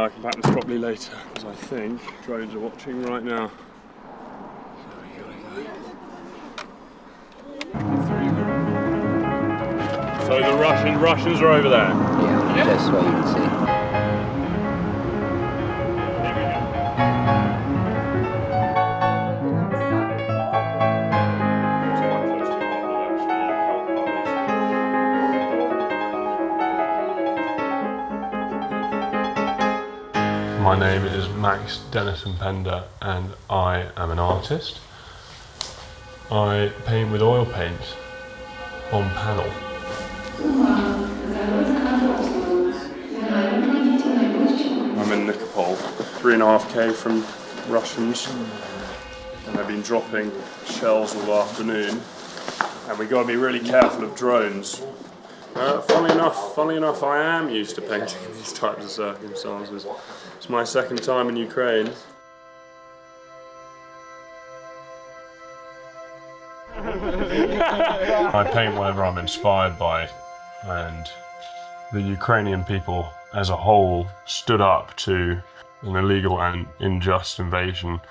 I can pattern this properly later, because I think drones are watching right now. So the Russians are over there? Yeah, that's what you can see. My name is Max Denison-Pender and I am an artist. I paint with oil paints on panel. I'm in Nikopol, 3.5k from Russians, and they've been dropping shells all afternoon, and we've got to be really careful of drones. Funnily enough, I am used to painting in these types of circumstances. It's my second time in Ukraine. I paint whatever I'm inspired by, and the Ukrainian people as a whole stood up to an illegal and unjust invasion.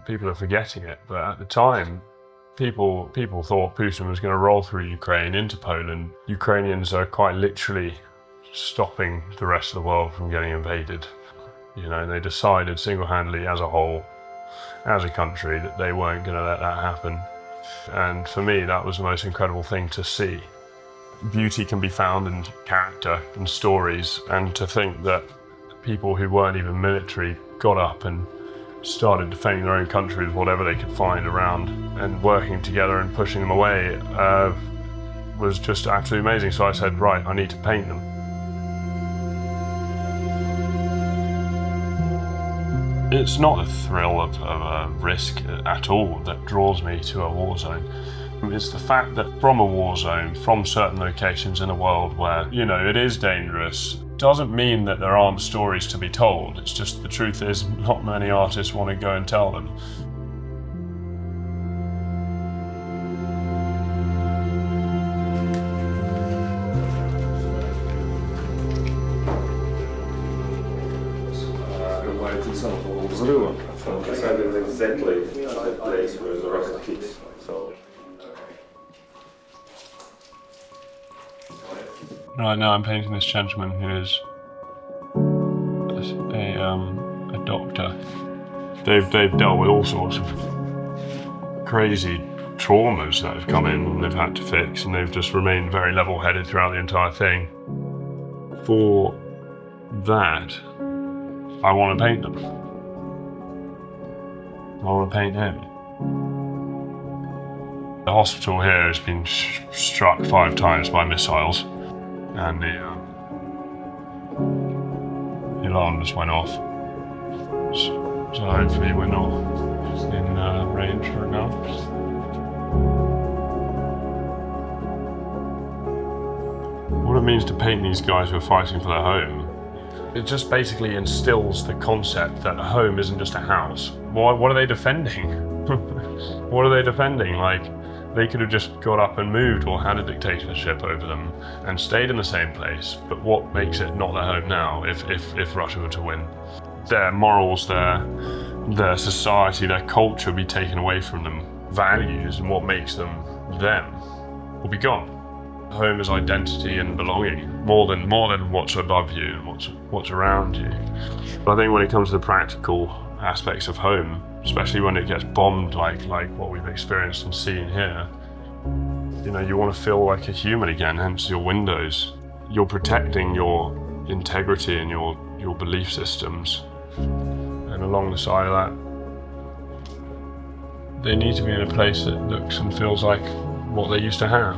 People are forgetting it, but at the time, people thought Putin was going to roll through Ukraine into Poland. Ukrainians are quite literally stopping the rest of the world from getting invaded. You know, they decided single-handedly as a whole, as a country, that they weren't going to let that happen. And for me, that was the most incredible thing to see. Beauty can be found in character and stories, and to think that people who weren't even military got up and started defending their own country with whatever they could find around and working together and pushing them away was just absolutely amazing. So I said, right, I need to paint them. It's not the thrill of a risk at all that draws me to a war zone. It's the fact that from a war zone, from certain locations in the world where, you know, it is dangerous, doesn't mean that there aren't stories to be told. It's just the truth is not many artists want to go and tell them. Decided exactly the place where the rocket hits. So. Right now I'm painting this gentleman who is a doctor. They've dealt with all sorts of crazy traumas that have come in and they've had to fix, and they've just remained very level-headed throughout the entire thing. For that, I want to paint them. I want to paint him. The hospital here has been struck 5 times by missiles, and the alarm just went off. So hopefully we're not in range for it now. What it means to paint these guys who are fighting for their home, it just basically instills the concept that a home isn't just a house. What are they defending? What are they defending? Like, they could have just got up and moved or had a dictatorship over them and stayed in the same place. But what makes it not their home now if Russia were to win? Their morals, their society, their culture will be taken away from them. Values and what makes them will be gone. Home is identity and belonging, more than what's above you and what's around you. But I think when it comes to the practical aspects of home, especially when it gets bombed like what we've experienced and seen here, you know, you want to feel like a human again, hence your windows. You're protecting your integrity and your belief systems. And along the side of that, they need to be in a place that looks and feels like what they used to have.